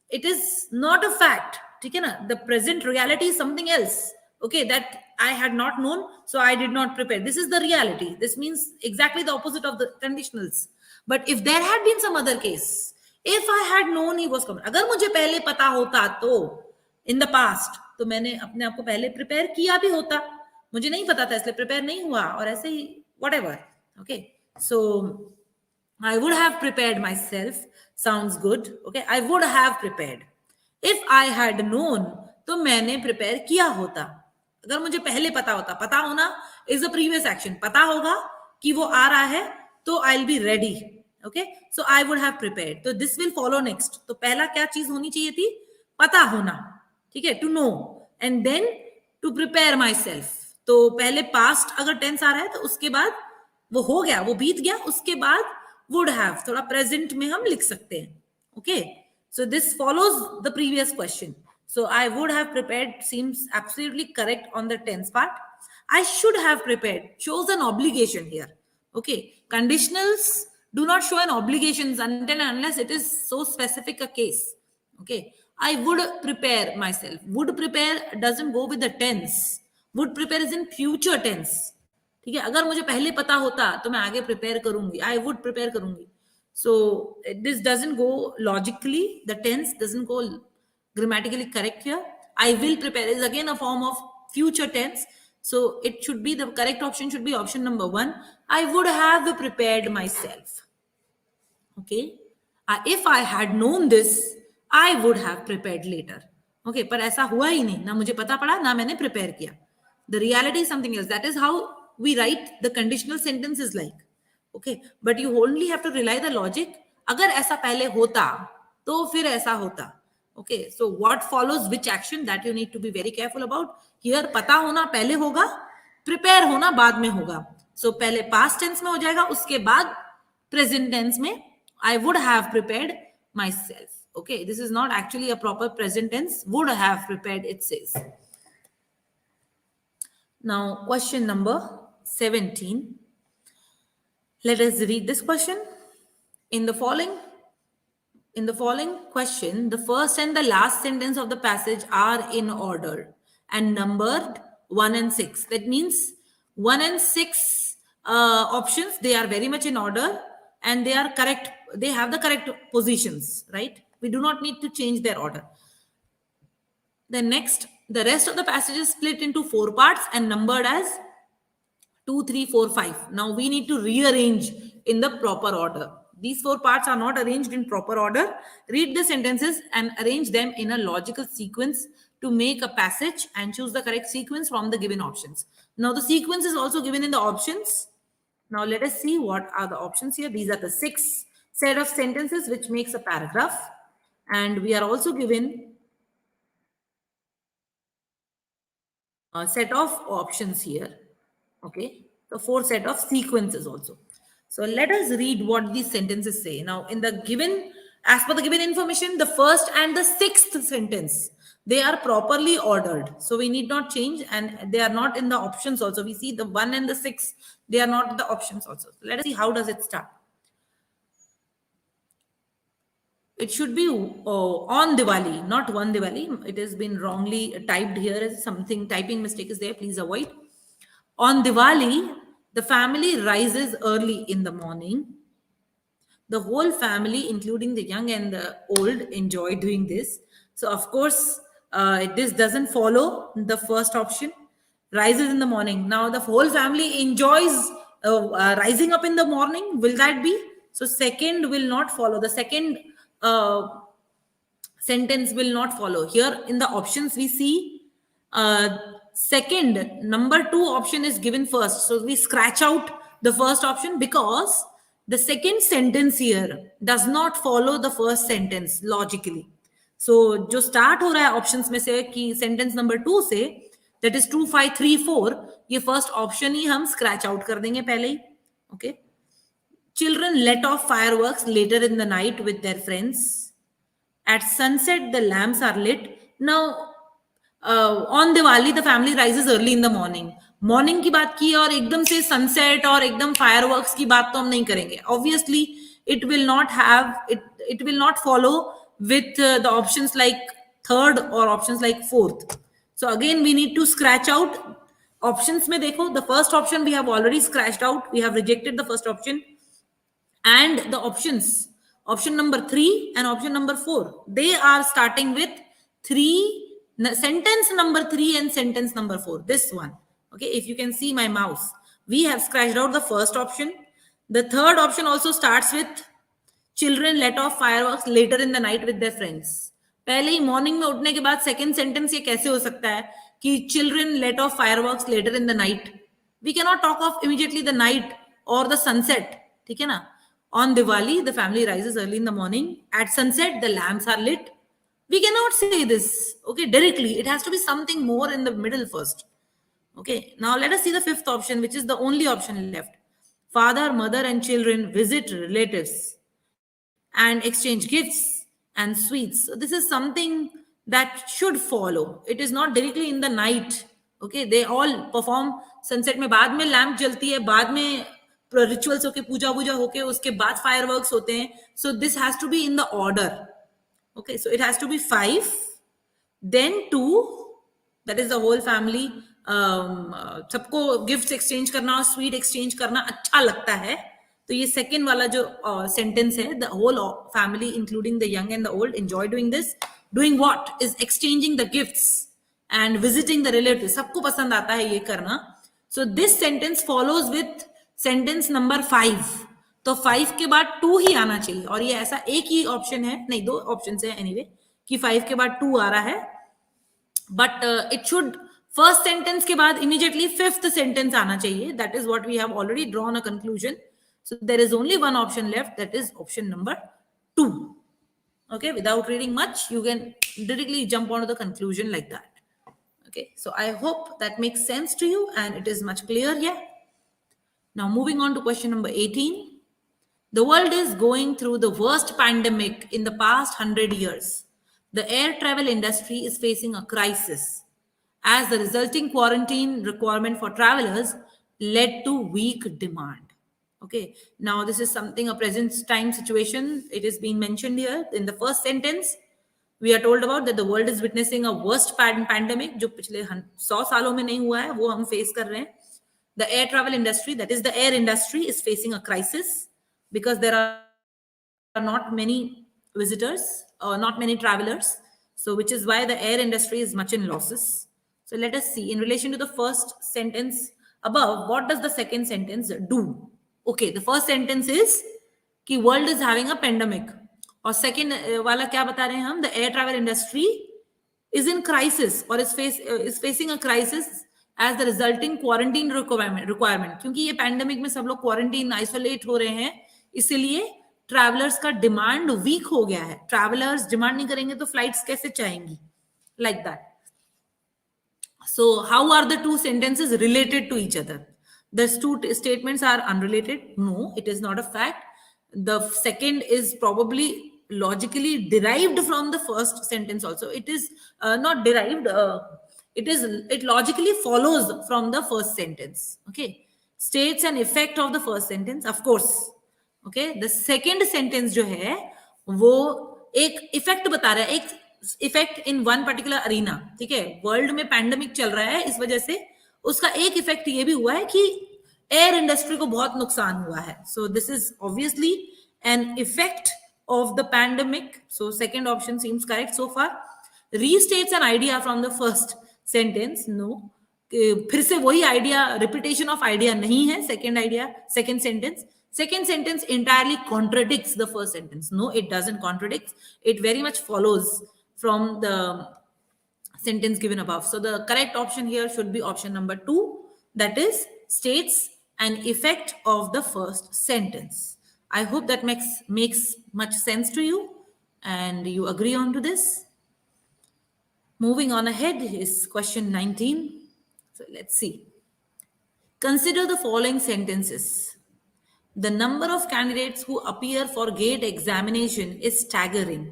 it is not a fact. Okay, na? The present reality is something else. Okay, that I had not known, so I did not prepare. This is the reality. This means exactly the opposite of the conditionals. But if there had been some other case, if I had known he was coming, अगर मुझे पहले पता होता तो in the past, तो मैंने अपने आप को पहले प्रिपेयर किया भी होता. मुझे नहीं पता था इसलिए प्रिपेयर नहीं हुआ और ऐसे ही whatever. Okay, so I would have prepared myself. Sounds good. Okay, I would have prepared. If I had known, तो मैंने प्रिपेयर किया होता. अगर मुझे पहले पता होता, पता होना is the previous action. पता होगा कि वो आ रहा है, तो I'll be ready. Okay, so I would have prepared. तो this will follow next. तो पहला क्या चीज होनी चाहिए थी? पता होना. ठीक है, to know, and then to prepare myself. तो पहले past अगर tense आ रहा है, तो उसके बाद वो हो गया, वो बीत गया, उसके बाद would have थोड़ा present में हम लिख सकते हैं. Okay, so this follows the previous question. So I would have prepared seems absolutely correct on the tense part. I should have prepared shows an obligation here. Okay, conditionals do not show an obligation until and unless it is so specific a case. Okay, I would prepare myself. Would prepare doesn't go with the tense. Would prepare is in future tense. ठीक है, अगर मुझे पहले पता होता तो मैं आगे प्रिपेयर करूंगी. I would prepare करूंगी. So this doesn't go logically. The tense doesn't go grammatically correct here. I will prepare is again a form of future tense. So it should be, the correct option should be option number 1. I would have prepared myself. Okay. If I had known this, I would have prepared later. Okay. पर ऐसा हुआ ही नहीं. ना मुझे पता पड़ा, ना मैंने prepare किया. The reality is something else. That is how we write the conditional sentences like. Okay. But you only have to rely the logic. अगर ऐसा पहले होता, तो फिर ऐसा होता. Okay, so what follows which action, that you need to be very careful about. Here पता होना पहले होगा, prepare होना बाद में होगा. So पहले past tense में हो जाएगा, उसके बाद present tense में I would have prepared myself. Okay, this is not actually a proper present tense. Would have prepared, it says. Now question number 17. Let us read this question. In the following question, the first and the last sentence of the passage are in order and numbered 1 and 6. That means 1 and 6 options, they are very much in order and they are correct. They have the correct positions, right? We do not need to change their order. The rest of the passage is split into 4 parts and numbered as 2, 3, 4, 5. Now we need to rearrange in the proper order. These four parts are not arranged in proper order. Read the sentences and arrange them in a logical sequence to make a passage and choose the correct sequence from the given options. Now, the sequence is also given in the options. Now, let us see what are the options here. These are the 6 set of sentences which makes a paragraph. And we are also given a set of options here. Okay, the 4 set of sequences also. So let us read what these sentences say. Now, in the given, as per the given information, the first and the 6th sentence, they are properly ordered. So we need not change, and they are not in the options also. We see the 1 and the 6, they are not the options also. So let us see how does it start. It should be on Diwali, not one Diwali. It has been wrongly typed here as something, typing mistake is there. Please avoid. On Diwali, the family rises early in the morning. The whole family, including the young and the old, enjoy doing this. So, of course, this doesn't follow the first option. Rises in the morning. Now, the whole family enjoys rising up in the morning. Will that be? So, second will not follow. The second sentence will not follow. Here in the options, we see second, number 2 option is given first. So we scratch out the first option because the second sentence here does not follow the first sentence logically. So जो start हो रहा है options में से कि sentence number 2 से, that is 2, 5, 3, 4, ये first option ही हम scratch out कर देंगे पहले ही. Okay. Children let off fireworks later in the night with their friends. At sunset, the lamps are lit. Now, on Diwali, the family rises early in the morning. Morning की बात की और एकदम से sunset और एकदम fireworks की बात तो हम नहीं करेंगे. Obviously, it will not follow with the options like third or options like fourth. So again, we need to scratch out options. में देखो, the first option we have already scratched out. We have rejected the first option. And the options, option number 3 and option number 4, they are starting with sentence number 3 and sentence number 4. This one. Okay, if you can see my mouse, we have scratched out the first option. The third option also starts with children let off fireworks later in the night with their friends. पहले ही morning में उठने के बाद second sentence ये कैसे हो सकता है कि children let off fireworks later in the night. We can not talk of immediately the night और द सनसेट. ठीक है ना. On Diwali, the family rises early in the morning. At sunset, the lamps are lit. We cannot say this, okay, directly. It has to be something more in the middle first. Okay, now let us see the 5th option, which is the only option left. Father, mother, and children visit relatives and exchange gifts and sweets. So this is something that should follow. It is not directly in the night. Okay, they all perform sunset में बाद में lamp जलती है, बाद में rituals होके पूजा होके उसके बाद फायरवर्क्स होते हैं. So this has to be in the order. Okay, so it has to be 5, then 2, that is the whole family. सबको गिफ्ट्स एक्सचेंज करना और स्वीट एक्सचेंज करना अच्छा लगता है. तो ये सेकेंड वाला जो सेंटेंस है, the whole family including the young and the old enjoy doing this. Doing what is exchanging the gifts and visiting the relative. सबको पसंद आता है ये करना. So this sentence follows with sentence number 5. तो 5 के बाद 2 ही आना चाहिए. और ये ऐसा एक ही ऑप्शन है, नहीं 2 ऑप्शन है एनीवे, कि 5 के बाद 2 आ रहा है. But it should first sentence के बाद इमीडिएटली 5th सेंटेंस आना चाहिए. That is what we have already drawn a conclusion. So there is only one option left, that is option number 2. Okay, without reading much, you can directly jump onto the conclusion like that. Okay, so I hope that makes sense to you and it is much clear here. Now, moving on to question number 18. The world is going through the worst pandemic in the past 100 years. The air travel industry is facing a crisis as the resulting quarantine requirement for travelers led to weak demand. Okay, now this is something a present time situation. It is being mentioned here in the first sentence. We are told about that the world is witnessing a worst pandemic जो पिछले 100 सालों में नहीं हुआ है, वो हम face कर रहे हैं. The air travel industry, that is the air industry, is facing a crisis because there are not many visitors or not many travelers. So which is why the air industry is much in losses. So let us see in relation to the first sentence above, what does the second sentence do? Okay, the first sentence is कि world is having a pandemic, और second वाला क्या बता रहे हैं हम, the air travel industry is in crisis or is facing a crisis as the resulting quarantine requirement, क्योंकि ये पैंडेमिक में सब लोग क्वारंटीन आइसोलेट हो रहे हैं, इसीलिए ट्रैवलर्स का डिमांड वीक हो गया है. ट्रैवलर्स डिमांड नहीं करेंगे तो फ्लाइट्स कैसे चाहेंगी, like that. So how are the two sentences related to each other? The two statements are unrelated. No, it is not a fact. The second is probably logically derived from the first sentence also. It is not derived. It logically follows from the first sentence. Okay. States an effect of the first sentence, of course. Okay. The second sentence जो है वो एक effect बता रहा है, एक effect in one particular arena. ठीक है, वर्ल्ड में पैंडेमिक चल रहा है, इस वजह से उसका एक इफेक्ट ये भी हुआ है कि एयर इंडस्ट्री को बहुत नुकसान हुआ है. So this is obviously an effect of the pandemic. So second option seems correct so far. Restates an idea from the first sentence. No, फिर से वही आइडिया, रिपीटेशन ऑफ आइडिया नहीं है. Second idea, second sentence. Second sentence entirely contradicts the first sentence. No, it doesn't contradict. It very much follows from the sentence given above. So the correct option here should be option number 2. That is, states an effect of the first sentence. I hope that makes much sense to you and you agree on to this. Moving on ahead is question 19. So let's see. Consider the following sentences. The number of candidates who appear for GATE examination is staggering.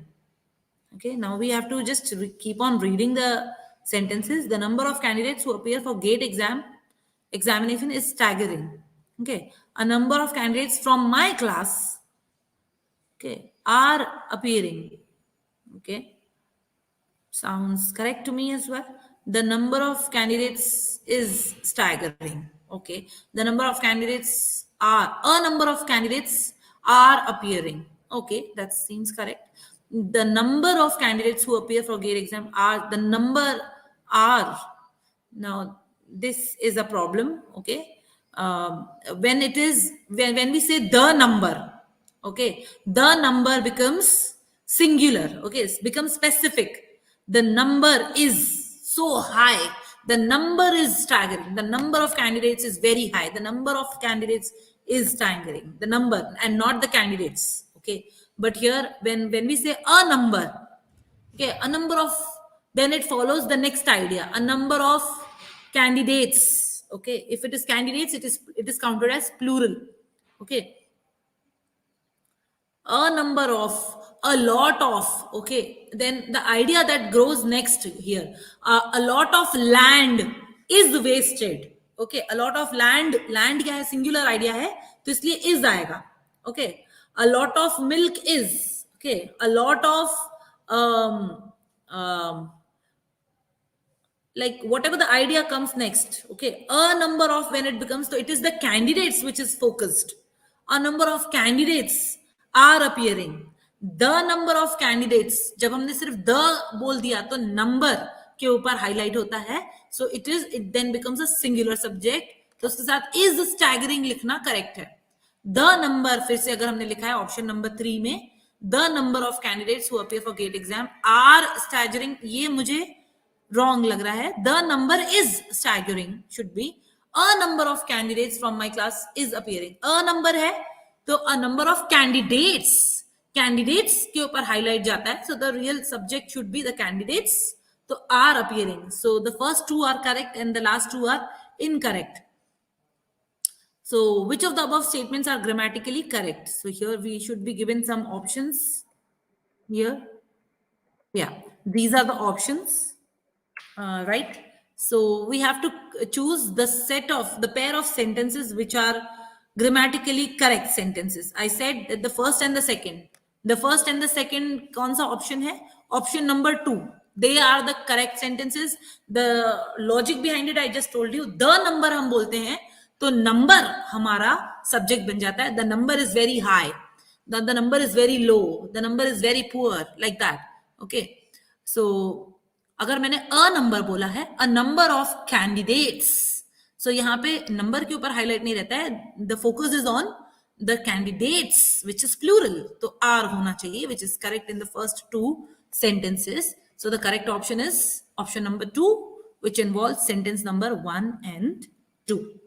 Okay, now we have to just keep on reading the sentences. The number of candidates who appear for GATE examination is staggering. Okay, a number of candidates from my class, okay, are appearing. Okay, sounds correct to me as well. The number of candidates is staggering. Okay, the number of candidates are, a number of candidates are appearing. Okay, that seems correct. The number of candidates who appear for GATE exam are, the number are. Now this is a problem. Okay, when it is, when we say the number, okay, the number becomes singular. Okay, it becomes specific. The number is so high, the number is staggering, the number of candidates is very high, the number of candidates is staggering, the number and not the candidates. Okay, but here when we say a number, okay, a number of, then it follows the next idea, a number of candidates. Okay, if it is candidates, it is counted as plural. Okay, a number of, a lot of. Okay, then the idea that grows next here, a lot of land is wasted. Okay, a lot of land क्या है, singular idea है, तो इसलिए is आएगा. Okay, a lot of milk is. Okay, a lot of like whatever the idea comes next. Okay, a number of, when it becomes, so it is the candidates which is focused. A number of candidates are appearing. The number of candidates, जब हमने सिर्फ the बोल दिया तो number के ऊपर highlight होता है. So it then becomes a singular subject. तो उसके साथ is staggering लिखना correct है. The number, फिर से अगर हमने लिखा है option number 3 में, the number of candidates who appear for GATE exam are staggering, ये मुझे wrong लग रहा है. The number is staggering should be, a number of candidates from my class is appearing. A number है तो a number of candidates के ऊपर highlight जाता है. So the real subject should be the candidates. So are appearing. So the first two are correct and the last two are incorrect. So which of the above statements are grammatically correct? So here we should be given some options here. Yeah, these are the options, right? So we have to choose the pair of sentences which are grammatically correct sentences. I said that the first and the second कौन सा option है? Option number 2. They are the correct sentences. The logic behind it I just told you. The number हम बोलते हैं तो number हमारा subject बन जाता है. The number is very high. The number is very low. The number is very poor. Like that. Okay. So अगर मैंने a number बोला है, a number of candidates. So यहाँ पे number के ऊपर highlight नहीं रहता है. The focus is on the candidates, which is plural. So are hona chahiye, which is correct in the first two sentences. So the correct option is option number 2, which involves sentence number 1 and 2.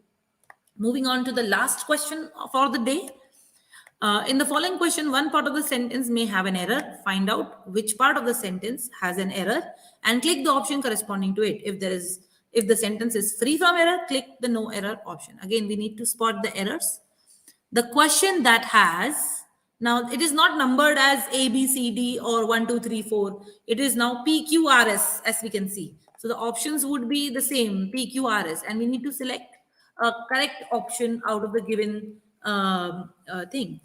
Moving on to the last question for the day. In the following question, one part of the sentence may have an error. Find out which part of the sentence has an error and click the option corresponding to it. If the sentence is free from error, click the no error option. Again, we need to spot the errors. The question that has, now it is not numbered as A, B, C, D or 1, 2, 3, 4. It is now P, Q, R, S, as we can see. So the options would be the same, P, Q, R, S, and we need to select a correct option out of the given thing.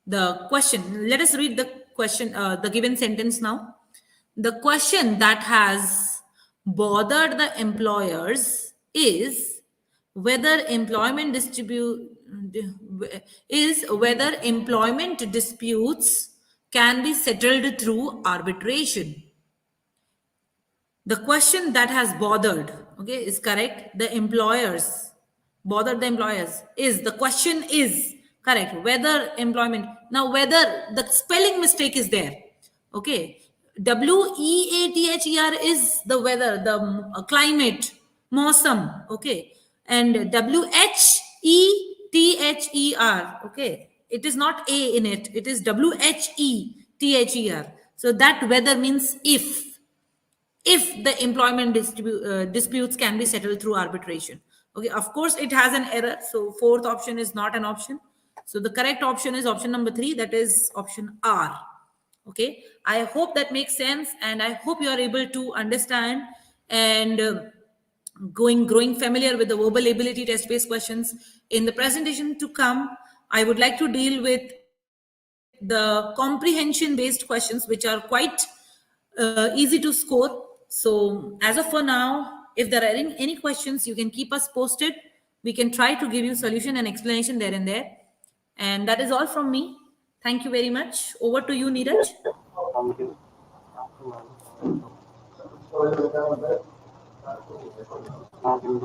The question, let us read the question, the given sentence now. The question that has bothered the employers is whether employment disputes can be settled through arbitration. The question that has bothered, okay, is correct. The employers, bothered the employers, is, the question is correct. Whether employment, now whether, the spelling mistake is there, okay. WEATHER is the weather, the climate, mausam, okay. And WHETHER, okay. It is not A in it, it is WHETHER. So that weather means if the employment disputes can be settled through arbitration. Okay, of course it has an error, so fourth option is not an option. So the correct option is option number 3, that is option R. Okay, I hope that makes sense, and I hope you are able to understand and growing familiar with the verbal ability test based questions. In the presentation to come, I would like to deal with the comprehension based questions, which are quite easy to score. So as of for now, if there are any questions, you can keep us posted. We can try to give you solution and explanation there and there. And that is all from me. Thank you very much. Over to you, Neeraj. Thank you. Thank you.